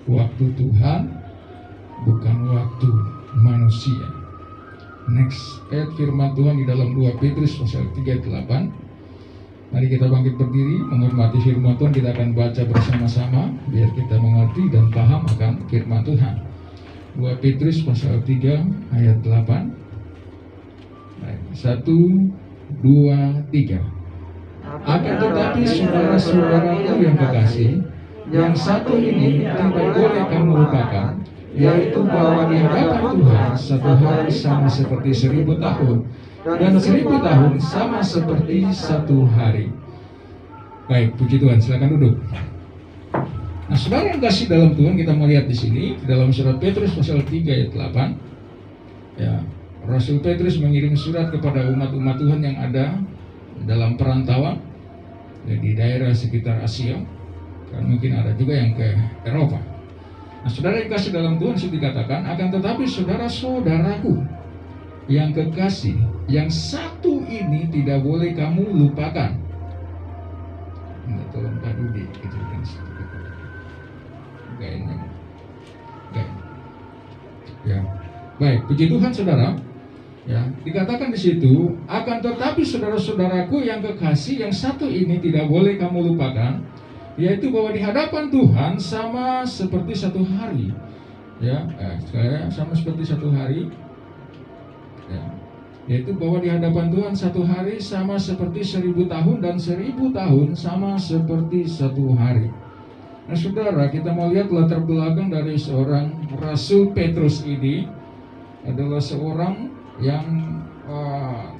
waktu Tuhan, bukan waktu manusia. Next ayat firman Tuhan di dalam 2 Petrus pasal 3 ayat 8. Mari kita bangkit berdiri menghormati firman Tuhan. Kita akan baca bersama-sama biar kita mengerti dan paham akan firman Tuhan. 2 Petrus pasal 3 ayat 8. 1, 2, 3. Akan tetapi saudara-saudaraku yang kekasih, yang satu ini tidak boleh kamu lupakan, yaitu bahwa di hadapan Tuhan satu hari sama seperti 1000 tahun, dan 1000 tahun sama seperti satu hari. Baik, puji Tuhan. Silakan duduk. Nah, saudara yang kasih dalam Tuhan, kita melihat di sini dalam surat Petrus pasal 3 ayat 8. Ya, Rasul Petrus mengirim surat kepada umat-umat Tuhan yang ada dalam perantauan di daerah sekitar Asia, dan mungkin ada juga yang ke Eropa. Nah, saudara yang kasih dalam Tuhan, sudah dikatakan, akan tetapi saudara-saudaraku yang kekasih, yang satu ini tidak boleh kamu lupakan. Tolong Pak Dudi kecilkan sedikit. Ya, baik, puji Tuhan saudara. Ya, dikatakan di situ, akan tetapi saudara-saudaraku yang kekasih, yang satu ini tidak boleh kamu lupakan, yaitu bahwa di hadapan Tuhan sama seperti satu hari. Ya, sama seperti satu hari. Ya, yaitu bahwa di hadapan Tuhan satu hari sama seperti 1000 tahun, dan 1000 tahun sama seperti satu hari. Nah, saudara, kita mau lihat latar belakang dari seorang Rasul Petrus ini adalah seorang yang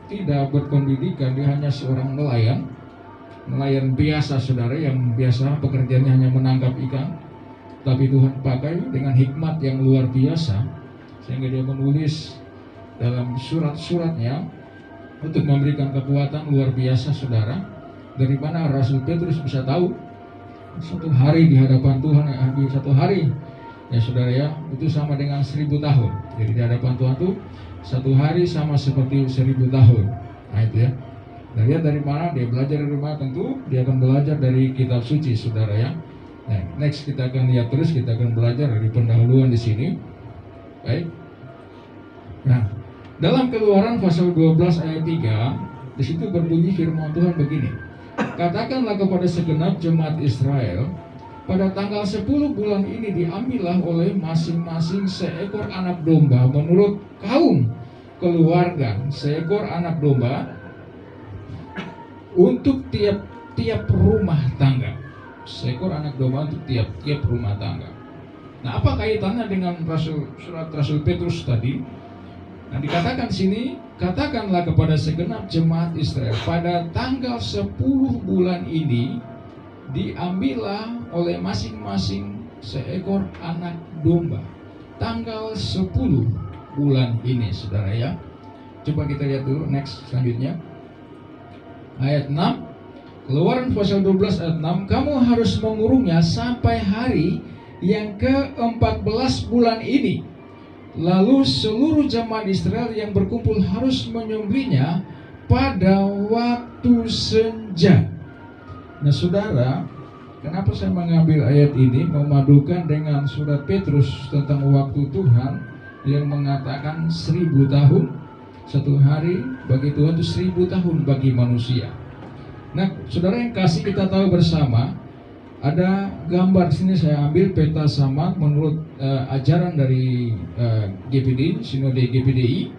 tidak berpendidikan. Dia hanya seorang nelayan biasa, saudara, yang biasa pekerjaannya hanya menangkap ikan. Tapi Tuhan pakai dengan hikmat yang luar biasa, sehingga dia menulis dalam surat-suratnya untuk memberikan kekuatan luar biasa, saudara. Dari mana Rasul Petrus bisa tahu satu hari di hadapan Tuhan, satu hari, ya saudara ya, itu sama dengan 1000 tahun. Jadi di hadapan Tuhan itu satu hari sama seperti 1000 tahun. Nah itu ya. Nah, lihat dari mana dia belajar, dari mana? Tentu dia akan belajar dari kitab suci, saudara ya. Nah, next kita akan lihat terus, kita akan belajar dari pendahuluan di sini. Baik. Nah, dalam Keluaran pasal 12 ayat 3, di situ berbunyi firman Tuhan begini. Katakanlah kepada segenap jemaat Israel, pada tanggal 10 bulan ini diambillah oleh masing-masing seekor anak domba menurut kaum keluarga, seekor anak domba untuk tiap-tiap rumah tangga. Seekor anak domba untuk tiap-tiap rumah tangga. Nah, apa kaitannya dengan surat Rasul Petrus tadi? Nah, dikatakan sini, katakanlah kepada segenap jemaat Israel, pada tanggal 10 bulan ini diambillah oleh masing-masing seekor anak domba. Tanggal 10 bulan ini, saudara ya. Coba kita lihat dulu next selanjutnya. Ayat 6. Keluaran pasal 12 ayat 6. Kamu harus mengurungnya sampai hari yang ke-14 bulan ini. Lalu seluruh jemaat Israel yang berkumpul harus menyembelihnya pada waktu senja. Nah, saudara, kenapa saya mengambil ayat ini memadukan dengan surat Petrus tentang waktu Tuhan yang mengatakan 1000 tahun, satu hari bagi Tuhan itu 1000 tahun bagi manusia. Nah, saudara yang kasih, kita tahu bersama ada gambar sini, saya ambil peta samak menurut ajaran dari GPD, Sinode GPDI,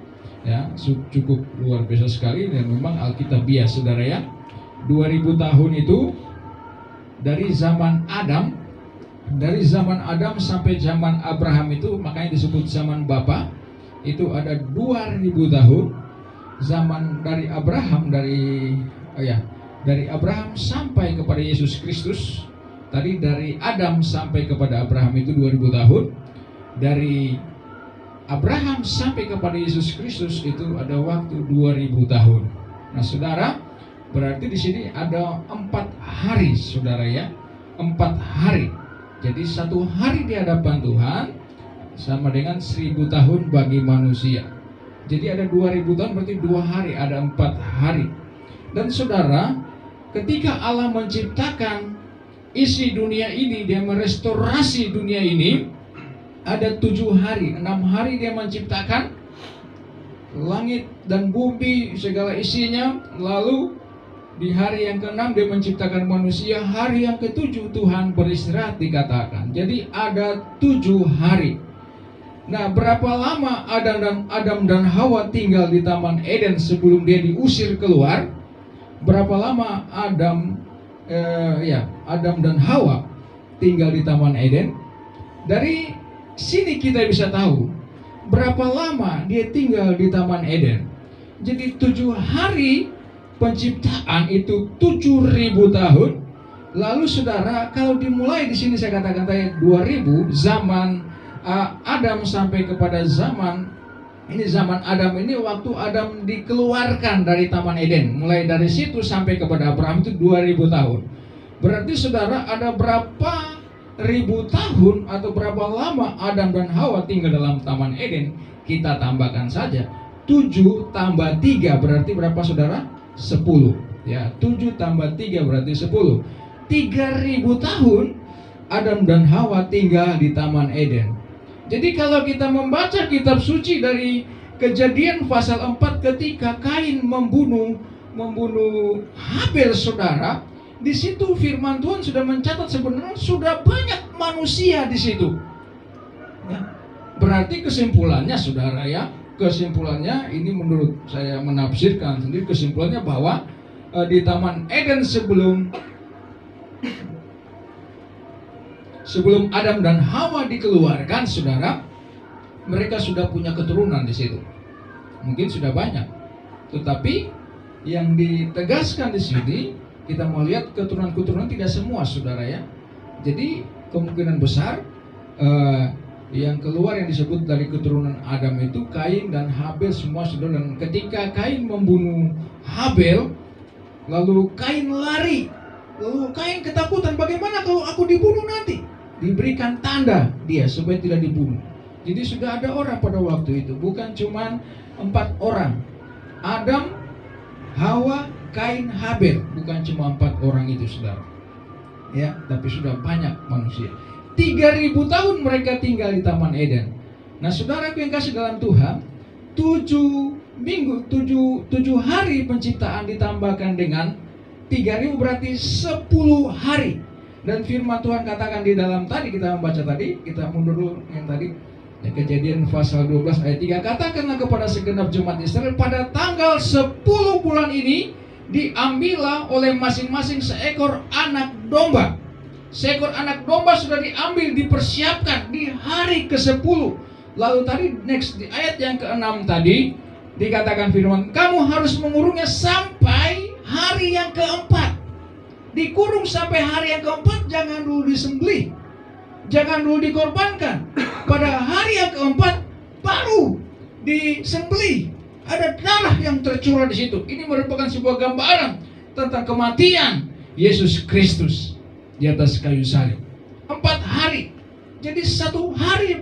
ya, cukup luar biasa sekali, dan memang Alkitabiah, saudara ya. 2000 tahun itu dari zaman Adam sampai zaman Abraham, itu makanya disebut zaman Bapa. Itu ada 2000 tahun. Zaman dari Abraham, dari Abraham sampai kepada Yesus Kristus. Tadi dari Adam sampai kepada Abraham itu 2000 tahun. Dari Abraham sampai kepada Yesus Kristus itu ada waktu 2000 tahun. Nah, saudara, berarti di sini ada 4 hari, saudara ya. 4 hari. Jadi satu hari di hadapan Tuhan sama dengan 1000 tahun bagi manusia. Jadi ada 2000 tahun, berarti 2 hari, ada 4 hari. Dan saudara, ketika Allah menciptakan isi dunia ini, dia merestorasi dunia ini. Ada 7 hari, 6 hari dia menciptakan langit dan bumi segala isinya. Lalu di hari yang ke-6 dia menciptakan manusia. Hari yang ke-7 Tuhan beristirahat dikatakan. Jadi ada 7 hari. Nah, berapa lama Adam dan Hawa tinggal di Taman Eden sebelum dia diusir keluar? Berapa lama Adam dan Hawa tinggal di Taman Eden? Dari sini kita bisa tahu berapa lama dia tinggal di Taman Eden. Jadi 7 hari penciptaan itu 7.000 tahun. Lalu saudara, kalau dimulai di sini saya katakan tadi 2000, zaman Adam sampai kepada zaman Adam ini, waktu Adam dikeluarkan dari Taman Eden. Mulai dari situ sampai kepada Abraham itu 2000 tahun. Berarti saudara, ada berapa ribu tahun atau berapa lama Adam dan Hawa tinggal dalam Taman Eden? Kita tambahkan saja 7 tambah 3 berarti berapa saudara? 10. Ya, 7 tambah 3 berarti 10. 3000 tahun Adam dan Hawa tinggal di Taman Eden. Jadi kalau kita membaca kitab suci dari Kejadian pasal 4, ketika Kain membunuh Habel saudara, di situ firman Tuhan sudah mencatat sebenarnya sudah banyak manusia di situ. Ya. Berarti kesimpulannya saudara ya, kesimpulannya ini menurut saya menafsirkan sendiri, kesimpulannya bahwa di Taman Eden sebelum Adam dan Hawa dikeluarkan saudara, mereka sudah punya keturunan di situ. Mungkin sudah banyak. Tetapi yang ditegaskan di sini, kita mau lihat keturunan-keturunan tidak semua saudara ya. Jadi kemungkinan besar yang keluar yang disebut dari keturunan Adam itu Kain dan Habel semua saudara. Dan ketika Kain membunuh Habel, lalu Kain lari, lalu Kain ketakutan, bagaimana kalau aku dibunuh nanti? Diberikan tanda dia supaya tidak dibunuh. Jadi sudah ada orang pada waktu itu, bukan cuma 4 orang, Adam, Hawa, Kain, Habel, bukan cuma 4 orang itu saudara ya, tapi sudah banyak manusia. 3000 tahun mereka tinggal di Taman Eden. Nah saudaraku yang kasih dalam Tuhan, 7 hari penciptaan ditambahkan dengan 3000 berarti 10 hari. Dan firman Tuhan katakan di dalam tadi kita membaca tadi, kita mundur dulu yang tadi ya, Kejadian pasal 12 ayat 3, katakanlah kepada segenap jemaat Israel, pada tanggal 10 bulan ini diambillah oleh masing-masing seekor anak domba. Seekor anak domba sudah diambil, dipersiapkan di hari ke-10. Lalu tadi next di ayat yang ke-6 tadi dikatakan firman, kamu harus mengurungnya sampai hari yang ke-4. Dikurung sampai hari yang ke-4, jangan dulu disembelih, jangan dulu dikorbankan. Pada hari yang ke-4 baru disembelih. Ada darah yang tercurah di situ. Ini merupakan sebuah gambaran tentang kematian Yesus Kristus di atas kayu salib. 4 hari. Jadi 1 hari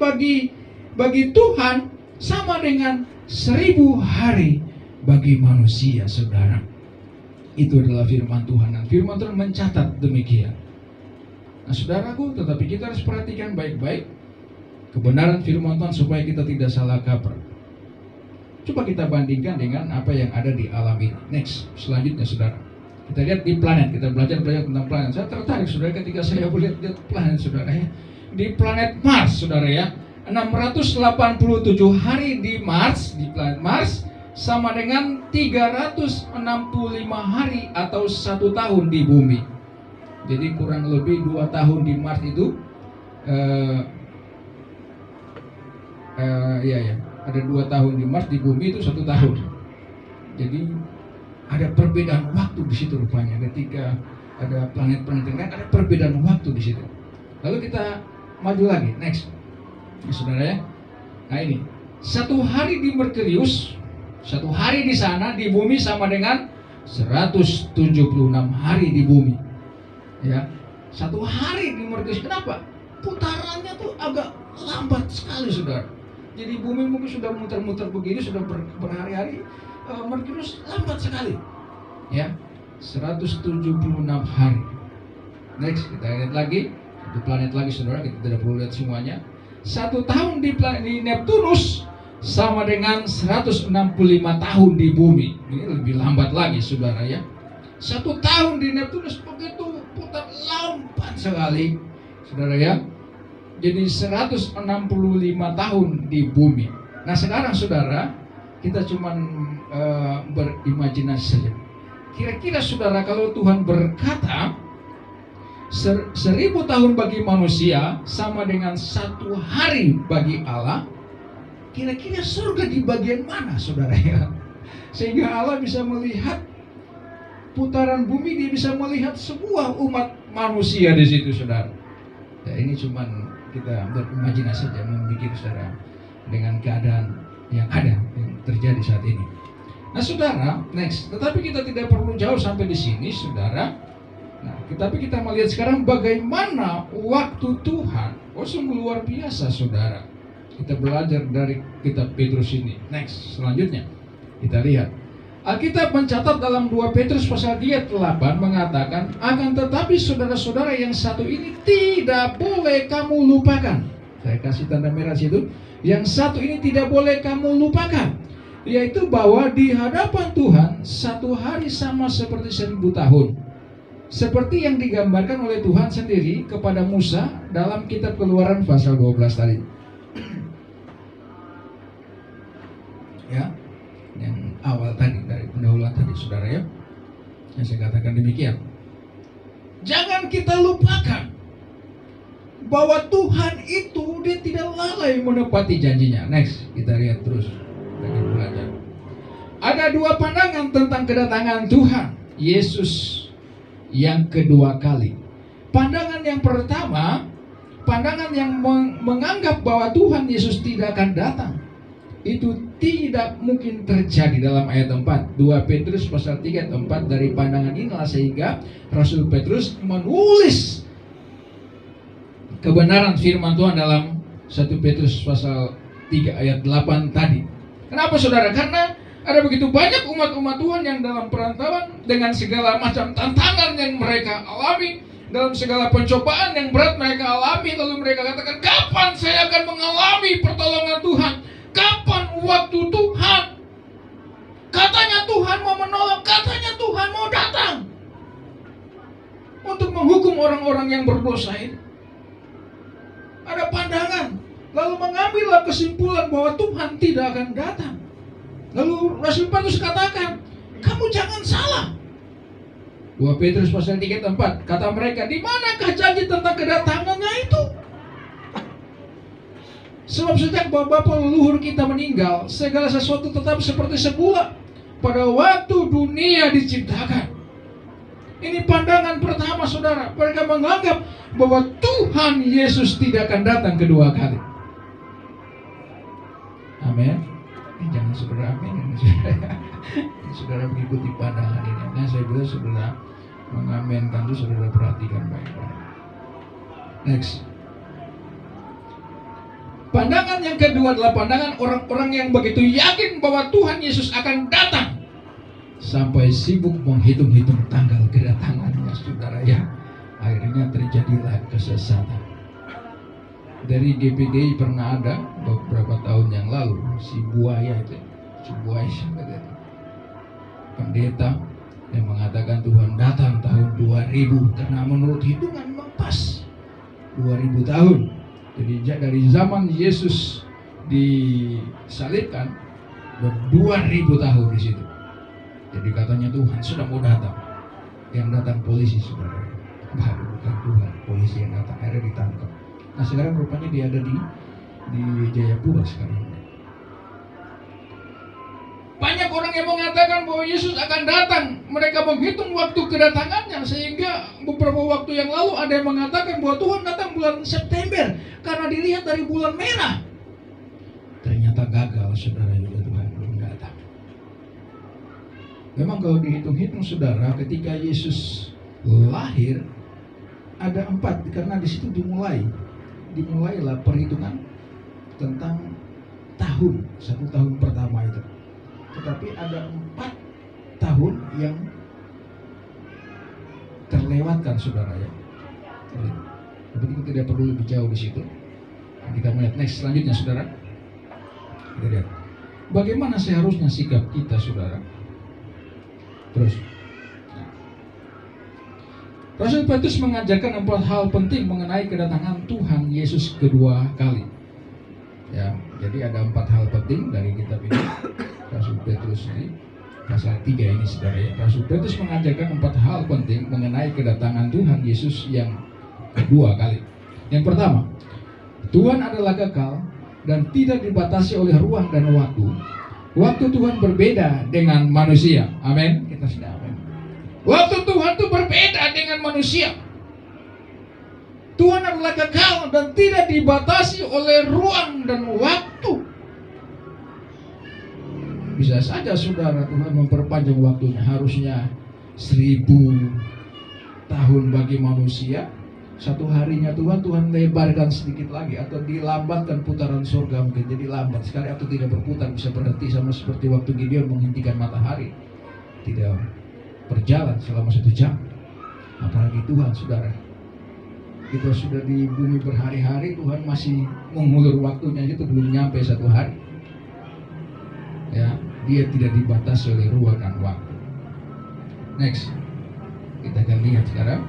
bagi Tuhan sama dengan 1000 hari bagi manusia saudara. Itu adalah firman Tuhan. Dan firman Tuhan mencatat demikian. Nah saudaraku, tetapi kita harus perhatikan baik-baik kebenaran firman Tuhan supaya kita tidak salah kaprah. Coba kita bandingkan dengan apa yang ada di alam ini. Next, selanjutnya saudara, kita lihat di planet. Kita belajar tentang planet. Saya tertarik saudara ketika saya melihat planet saudara ya. Di planet Mars saudara ya, 687 hari di Mars, di planet Mars sama dengan 365 hari atau 1 tahun di bumi. Jadi kurang lebih 2 tahun di Mars itu ada 2 tahun di Mars, di bumi itu 1 tahun. Jadi ada perbedaan waktu di situ rupanya. Ketika ada planet-planet yang lain, ada perbedaan waktu di situ. Lalu kita maju lagi, next, ya, saudara ya. Nah ini, 1 hari di Merkurius, 1 hari di sana di bumi sama dengan 176 hari di bumi. Ya, 1 hari di Merkurius. Kenapa? Putarannya tuh agak lambat sekali saudara. Jadi bumi mungkin sudah muter-muter begini, sudah berhari-hari, Merkurius lambat sekali. Ya, 176 hari. Next, kita lihat lagi. Satu planet lagi saudara, kita tidak perlu lihat semuanya. 1 tahun di Neptunus sama dengan 165 tahun di bumi. Ini lebih lambat lagi saudara ya. 1 tahun di Neptunus begitu putar lambat sekali saudara ya. Jadi 165 tahun di bumi. Nah sekarang saudara, kita cuman berimajinasi saja. Kira-kira saudara, kalau Tuhan berkata 1000 tahun bagi manusia sama dengan 1 hari bagi Allah, kira-kira surga di bagian mana saudara ya? Sehingga Allah bisa melihat putaran bumi, dia bisa melihat sebuah umat manusia di situ saudara. Ya, ini cuman kita berimajinasi saja, memikir saudara dengan keadaan yang ada, yang terjadi saat ini. Nah saudara, next. Tetapi kita tidak perlu jauh sampai di sini saudara. Nah, tapi kita melihat sekarang bagaimana waktu Tuhan. Oh sungguh luar biasa saudara. Kita belajar dari kitab Petrus ini. Next, selanjutnya kita lihat. Alkitab mencatat dalam 2 Petrus pasal 8 mengatakan, akan tetapi saudara-saudara yang satu ini tidak boleh kamu lupakan. Saya kasih tanda merah situ. Yang satu ini tidak boleh kamu lupakan, yaitu bahwa di hadapan Tuhan 1 hari sama seperti 1000 tahun. Seperti yang digambarkan oleh Tuhan sendiri kepada Musa dalam kitab Keluaran pasal 12 tadi. Ya, yang awal tadi dari pendahuluan tadi saudara ya. Yang saya katakan demikian. Jangan kita lupakan bahwa Tuhan itu dia tidak lalai menepati janjinya. Next, kita lihat terus lagi belajar. Ada 2 pandangan tentang kedatangan Tuhan Yesus yang kedua kali. Pandangan yang pertama, pandangan yang menganggap bahwa Tuhan Yesus tidak akan datang. Itu tidak mungkin terjadi dalam ayat 4 2 Petrus pasal 3 ayat 4. Dari pandangan inilah sehingga Rasul Petrus menulis kebenaran firman Tuhan dalam 1 Petrus pasal 3 ayat 8 tadi. Kenapa saudara? Karena ada begitu banyak umat-umat Tuhan yang dalam perantauan dengan segala macam tantangan yang mereka alami, dalam segala pencobaan yang berat mereka alami, lalu mereka katakan, kapan saya akan mengalami pertolongan Tuhan? Kapan waktu Tuhan? Katanya Tuhan mau menolong, katanya Tuhan mau datang untuk menghukum orang-orang yang berdosa ini. Ada pandangan, lalu mengambillah kesimpulan bahwa Tuhan tidak akan datang. Lalu Rasul Petrus katakan, kamu jangan salah. 2 Petrus pasal 3 ayat 4, kata mereka, di manakah janji tentang kedatangannya itu? Sebab sejak bapak leluhur kita meninggal, segala sesuatu tetap seperti semula pada waktu dunia diciptakan. Ini pandangan pertama saudara. Mereka menganggap bahwa Tuhan Yesus tidak akan datang kedua kali. Amin. Jangan saudara amin. Saudara mengikuti pandangan ini. Nah saya bilang saudara mengamenkan itu, saudara perhatikan baik-baik. Next. Pandangan yang kedua adalah pandangan orang-orang yang begitu yakin bahwa Tuhan Yesus akan datang, sampai sibuk menghitung-hitung tanggal kedatangannya saudara ya. Akhirnya terjadilah kesesatan. Dari GPGI pernah ada beberapa tahun yang lalu, si buaya itu, pendeta yang mengatakan Tuhan datang tahun 2000, karena menurut hitungan memang pas 2000 tahun. Jadi dari zaman Yesus disalibkan 2000 tahun di situ. Jadi katanya Tuhan sudah mau datang. Yang datang polisi saudara. Bukan Tuhan, polisi yang datang. Akhirnya ditangkap. Nah sekarang rupanya dia ada di Jayapura sekarang. Banyak orang yang mengatakan bahwa Yesus akan datang. Mereka menghitung waktu kedatangannya, sehingga beberapa waktu yang lalu ada yang mengatakan bahwa Tuhan datang bulan September karena dilihat dari bulan merah. Ternyata gagal saudara, juga Tuhan belum datang. Memang kalau dihitung-hitung saudara, ketika Yesus lahir ada 4, karena di situ dimulailah perhitungan tentang tahun, 1 tahun pertama itu. Tetapi ada 4 tahun yang terlewatkan saudara ya. Tapi kita tidak perlu lebih jauh di situ. Kita melihat next selanjutnya, saudara. Kita lihat bagaimana seharusnya sikap kita, saudara. Terus Rasul Petrus mengajarkan 4 hal penting mengenai kedatangan Tuhan Yesus kedua kali. Ya, jadi ada 4 hal penting dari kitab ini. Rasul Petrus ini pasal 3 ini, saudara ya. Rasul Petrus mengajarkan 4 hal penting mengenai kedatangan Tuhan Yesus yang kedua kali. Yang pertama, Tuhan adalah kekal dan tidak dibatasi oleh ruang dan waktu. Waktu Tuhan berbeda dengan manusia. Amin. Kita sudah amin. Waktu Tuhan itu berbeda dengan manusia. Tuhan adalah kekal dan tidak dibatasi oleh ruang dan waktu. Bisa saja, saudara, Tuhan memperpanjang waktunya. Harusnya 1000 tahun bagi manusia. Satu harinya Tuhan lebarkan sedikit lagi, atau dilambatkan putaran surga, mungkin jadi lambat sekali, atau tidak berputar, bisa berhenti, sama seperti waktu Gideon menghentikan matahari, tidak berjalan selama 1 jam. Apalagi Tuhan, saudara. Kita sudah di bumi berhari-hari, Tuhan masih mengulur waktunya, itu belum nyampe 1 hari. Ya, Dia tidak dibatasi oleh ruang dan waktu. Next, kita akan lihat sekarang.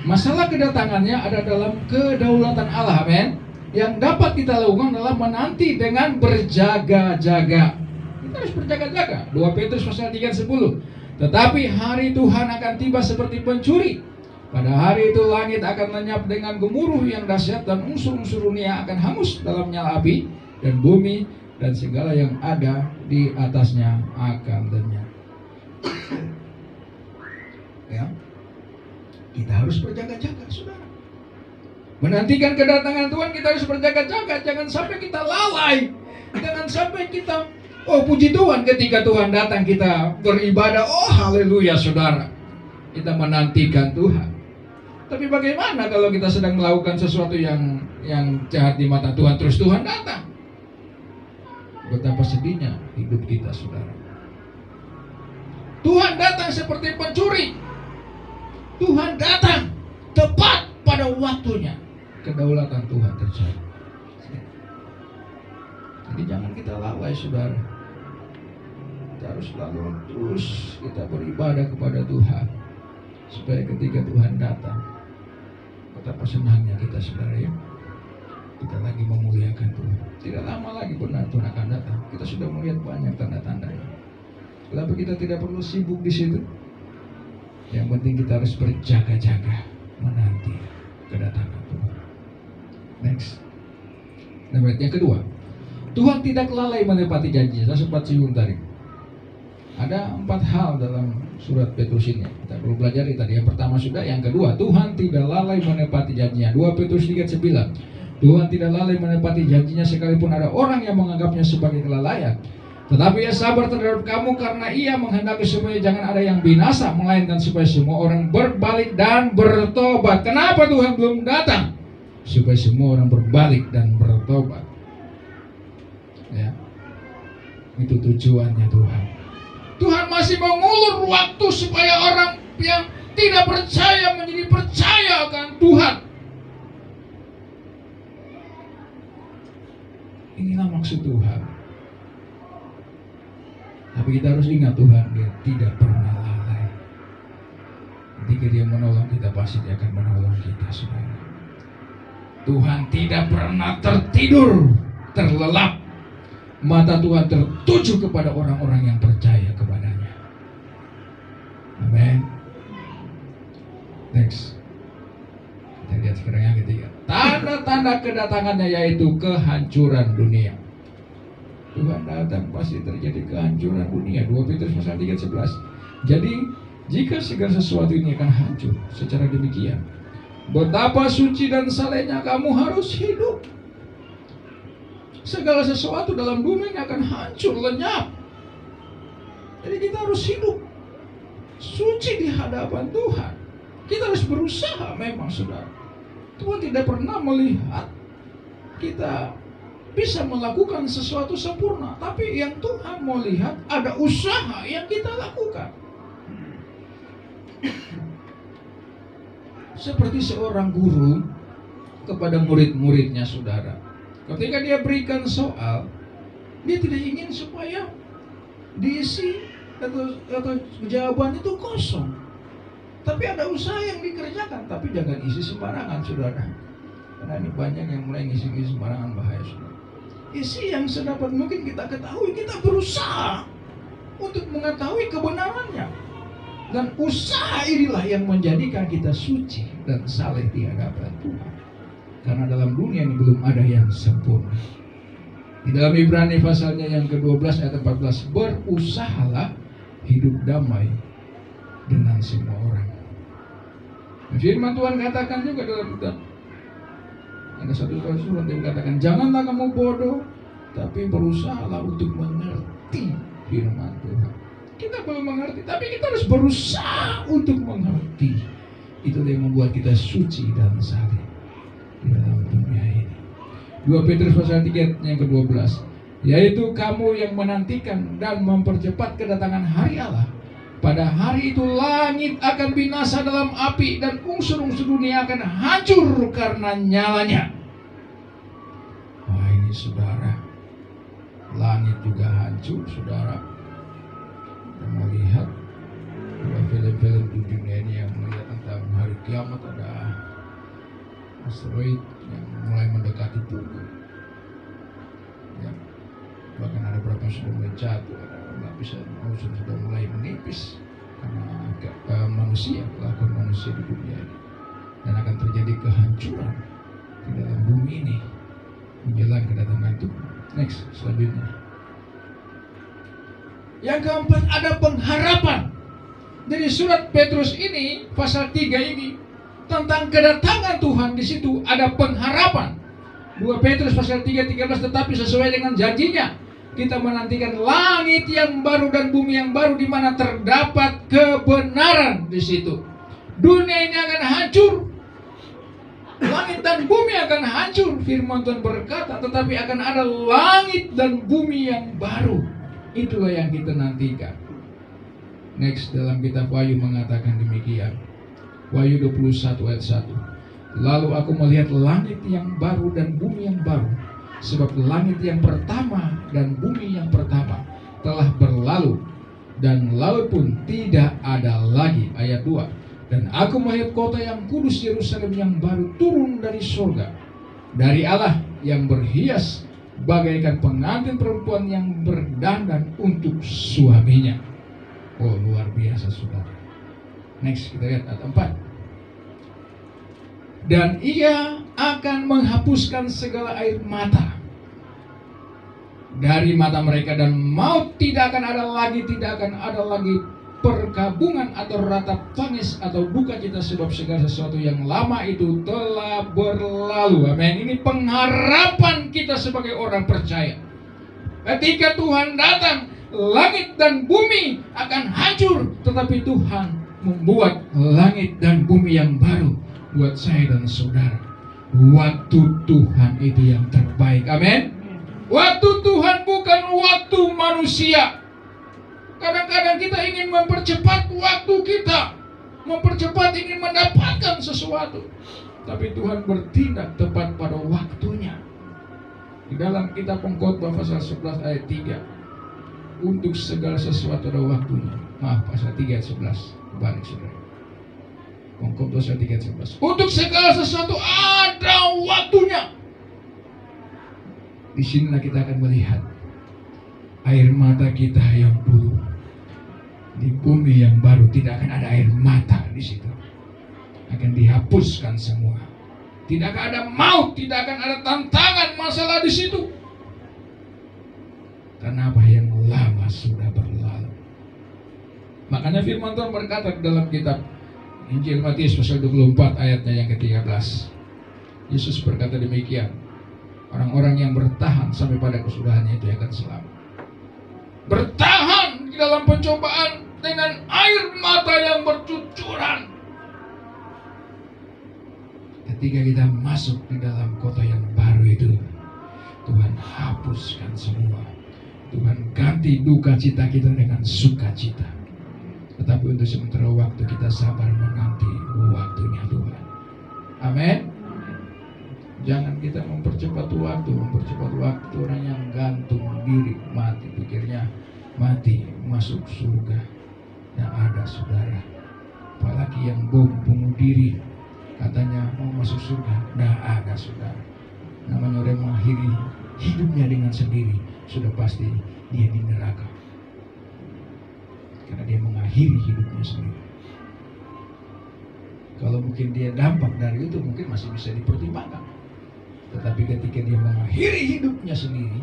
Masalah kedatangannya ada dalam kedaulatan Allah, amin. Yang dapat kita lakukan adalah menanti dengan berjaga-jaga. Kita harus berjaga-jaga. 2 Petrus pasal 3:10. Tetapi hari Tuhan akan tiba seperti pencuri. Pada hari itu langit akan lenyap dengan gemuruh yang dahsyat, dan unsur-unsur dunia akan hangus dalam nyala api, dan bumi dan segala yang ada di atasnya akan lenyap. Ya. Kita harus berjaga-jaga, saudara. Menantikan kedatangan Tuhan, kita harus berjaga-jaga. Jangan sampai kita lalai. Jangan sampai kita, oh puji Tuhan, ketika Tuhan datang kita beribadah, oh haleluya, saudara. Kita menantikan Tuhan. Tapi bagaimana kalau kita sedang melakukan sesuatu yang jahat di mata Tuhan, terus Tuhan datang? Betapa sedihnya hidup kita, saudara. Tuhan datang seperti pencuri. Tuhan datang tepat pada waktunya. Kedaulatan Tuhan terjadi. Jadi jangan kita lalai, saudara. Kita harus selalu terus kita beribadah kepada Tuhan, supaya ketika Tuhan datang, betapa senangnya kita, saudara ya. Kita lagi memuliakan Tuhan. Tidak lama lagi benar Tuhan akan datang. Kita sudah melihat banyak tanda-tandanya. Kenapa kita tidak perlu sibuk di situ? Yang penting kita harus berjaga-jaga menanti kedatangan Tuhan. Next. Yang kedua, Tuhan tidak lalai menepati janjinya. Saya sempat singgung tadi. Ada 4 hal dalam surat Petrus ini. Kita perlu belajar tadi. Yang pertama sudah, yang kedua, Tuhan tidak lalai menepati janjinya. 2 Petrus 3:9. Tuhan tidak lalai menepati janjinya sekalipun ada orang yang menganggapnya sebagai kelalaian. Tetapi Ia sabar terhadap kamu karena Ia menghendaki supaya jangan ada yang binasa, melainkan supaya semua orang berbalik dan bertobat. Kenapa Tuhan belum datang? Supaya semua orang berbalik dan bertobat. Ya, itu tujuannya Tuhan. Tuhan masih mengulur waktu supaya orang yang tidak percaya menjadi percaya akan Tuhan. Inilah maksud Tuhan. Tapi kita harus ingat, Tuhan Dia tidak pernah lalai. Ketika Dia menolong kita, pasti Dia akan menolong kita, saudara. Tuhan tidak pernah tertidur, terlelap. Mata Tuhan tertuju kepada orang-orang yang percaya kepadanya. Amin. Next. Kita lihat sekarang yang ketiga. Tanda-tanda kedatangannya yaitu kehancuran dunia. Tuhan datang pasti terjadi kehancuran dunia. 2 Petrus pasal 3:11. Jadi jika segala sesuatu ini akan hancur secara demikian, betapa suci dan salehnya kamu harus hidup. Segala sesuatu dalam dunia ini akan hancur, lenyap. Jadi kita harus hidup suci di hadapan Tuhan. Kita harus berusaha memang, saudara. Tuhan tidak pernah melihat kita bisa melakukan sesuatu sempurna, tapi yang Tuhan mau lihat ada usaha yang kita lakukan. seperti seorang guru kepada murid-muridnya, saudara. Ketika dia berikan soal, dia tidak ingin supaya diisi atau jawaban itu kosong. Tapi ada usaha yang dikerjakan, tapi jangan isi sembarangan, saudara. Karena ini banyak yang mulai ngisi-ngisi sembarangan, bahaya, saudara. Isi yang sedapat mungkin kita ketahui, kita berusaha untuk mengetahui kebenarannya. Dan usaha inilah yang menjadikan kita suci dan saleh di hadapan Tuhan. Karena dalam dunia ini belum ada yang sempurna. Di dalam Ibrani pasalnya yang ke-12 ayat 14, berusahalah hidup damai dengan semua orang. Firman Tuhan katakan juga dalam kitab, ada satu surat yang katakan, janganlah kamu bodoh, tapi berusahalah untuk mengerti firman Tuhan. Kita belum mengerti, tapi kita harus berusaha untuk mengerti. Itu yang membuat kita suci dan saleh di dalam dunia ini. 2 Petrus pasal 3 yang ke-12, yaitu kamu yang menantikan dan mempercepat kedatangan hari Allah. Pada hari itu langit akan binasa dalam api dan unsur-unsur dunia akan hancur karena nyalanya. Wah, ini saudara, langit juga hancur, saudara. Kita melihat film-film di dunia ini yang melihat tentang hari kiamat, ada asteroid yang mulai mendekati bumi. Ya, bahkan ada beberapa sudah mulai jatuh, lapisan ozon sudah mulai menipis karena manusia, kelakuan manusia di dunia ini, dan akan terjadi kehancuran di dalam bumi ini menjelang kedatangan Tuhan. Next, selanjutnya. Yang keempat, ada pengharapan. Dari surat Petrus ini, pasal 3 ini, tentang kedatangan Tuhan, di situ ada pengharapan. 2 Petrus pasal 3:13, tetapi sesuai dengan janjinya, kita menantikan langit yang baru dan bumi yang baru di mana terdapat kebenaran di situ. Dunia ini akan hancur, langit dan bumi akan hancur, firman Tuhan berkata, tetapi akan ada langit dan bumi yang baru. Itulah yang kita nantikan. Next, dalam kitab Wahyu mengatakan demikian. Wahyu 21 ayat 1. Lalu aku melihat langit yang baru dan bumi yang baru, sebab langit yang pertama dan bumi yang pertama telah berlalu, dan laut pun tidak ada lagi. Ayat 2. Dan aku melihat kota yang kudus Yerusalem yang baru turun dari surga, dari Allah, yang berhias bagaikan pengantin perempuan yang berdandan untuk suaminya. Oh, luar biasa, saudara. Next, kita lihat ayat 4. Dan ia akan menghapuskan segala air mata dari mata mereka, dan maut tidak akan ada lagi, tidak akan ada lagi perkabungan atau ratap tangis atau duka cita, sebab segala sesuatu yang lama itu telah berlalu. Amin. Ini pengharapan kita sebagai orang percaya. Ketika Tuhan datang, langit dan bumi akan hancur, tetapi Tuhan membuat langit dan bumi yang baru buat saya dan saudara. Waktu Tuhan itu yang terbaik. Amin. Waktu Tuhan bukan waktu manusia. Kadang-kadang kita ingin mempercepat waktu kita, mempercepat ingin mendapatkan sesuatu, tapi Tuhan bertindak tepat pada waktunya. Di dalam kitab Pengkhotbah pasal 11 ayat 3, untuk segala sesuatu ada waktunya. Maaf, pasal 3 ayat 11. Balik, saudara. Pengkhotbah pasal 3 ayat 11. Untuk segala sesuatu ada waktunya. Di sinilah kita akan melihat air mata kita yang buruk. Di bumi yang baru tidak akan ada air mata di situ. Akan dihapuskan semua. Tidak akan ada maut, tidak akan ada tantangan, masalah di situ. Karena apa yang lama sudah berlalu. Makanya firman Tuhan berkata dalam kitab Injil Matius pasal 24 ayatnya yang ke-13. Yesus berkata demikian. Orang-orang yang bertahan sampai pada kesudahannya itu akan selamat. Bertahan di dalam pencobaan dengan air mata yang bercucuran. Ketika kita masuk di dalam kota yang baru itu, Tuhan hapuskan semua. Tuhan ganti duka cita kita dengan sukacita. Tetapi untuk sementara waktu kita sabar menanti waktunya Tuhan. Amin. Jangan kita mempercepat waktu orang yang gantung diri, mati, pikirnya mati masuk surga. Yang ada saudara, apalagi yang bom bunuh diri, katanya mau masuk surga, nggak ada saudara. Namanya orang mengakhiri hidupnya dengan sendiri, sudah pasti dia di neraka, karena dia mengakhiri hidupnya sendiri. Kalau mungkin dia dampak dari itu mungkin masih bisa dipertimbangkan, tetapi ketika dia mengakhiri hidupnya sendiri,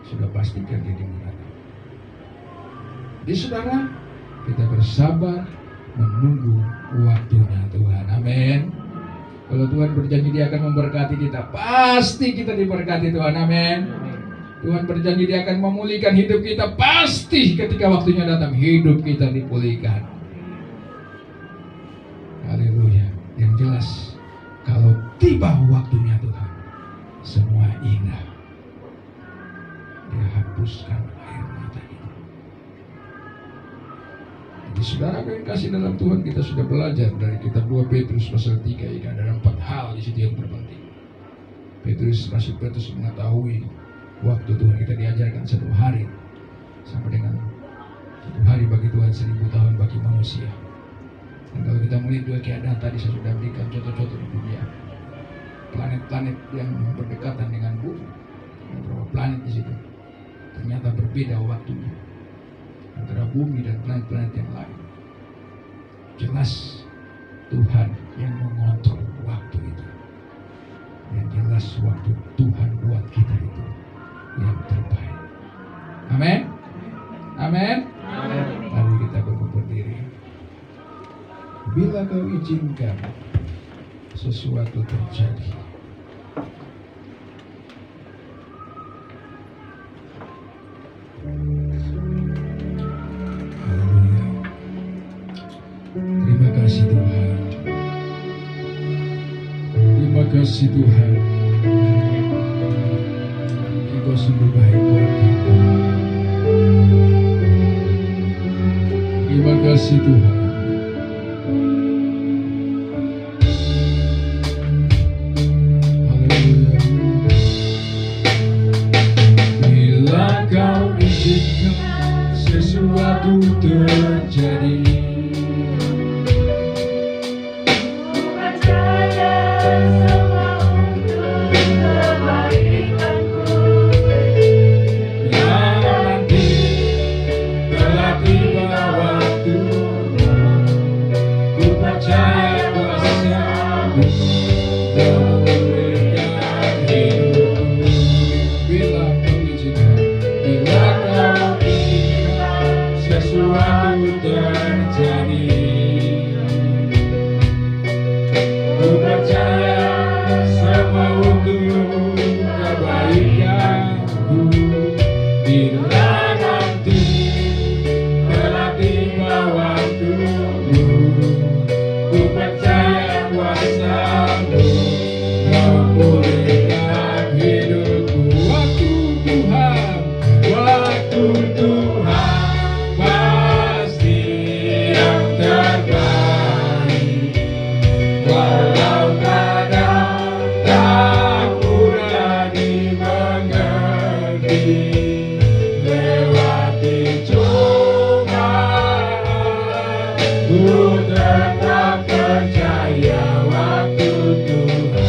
sudah pasti kan dia di neraka. Jadi saudara, kita bersabar menunggu waktunya Tuhan. Amin. Kalau Tuhan berjanji dia akan memberkati kita, pasti kita diberkati Tuhan. Amin. Tuhan berjanji dia akan memulihkan hidup kita, pasti ketika waktunya datang hidup kita dipulihkan. Haleluya. Yang jelas, kalau tiba waktunya Tuhan, semua indah. Dia hapuskan air mata kita. Jadi saudara yang kasih dalam Tuhan, kita sudah belajar dari kitab 2 Petrus pasal 3 ini. Ada 4 hal di situ yang terpenting. Rasul Petrus mengetahui waktu Tuhan, kita diajarkan 1 hari sama dengan 1 hari bagi Tuhan 1000 tahun bagi manusia. Dan kalau kita melihat dua keadaan tadi, saya sudah berikan contoh-contoh di dunia. Planet-planet yang berdekatan dengan bumi, beberapa planet di situ, ternyata berbeda waktunya antara bumi dan planet-planet yang lain. Jelas Tuhan yang mengontrol waktu itu. Yang jelas waktu Tuhan buat kita itu yang terbaik. Amin. Amin. Mari kita berdiri. Bila kau izinkan sesuatu terjadi, haleluya. Terima kasih Tuhan. Terima kasih Tuhan. Engkau sungguh baik buat kita. Terima kasih Tuhan. Sesuatu terjadi, ku percaya semua untuk kebaikanku. yang nanti telah tiba waktunya. Ku percaya kuasa-Mu memulihkan hidupku. Bila kau izinkan, bila kau sesuatu terjadi, ku percaya semua untuk kebaikanku. Bila nanti telah tiba waktumu, ku percaya kuasa-Mu memulihkan hidupku. Waktu Tuhan, waktu Tuhan pasti yang terbaik. Walau kadang tak mudah dimengerti, lewati cobaan, ku tetap percaya waktu Tuhan.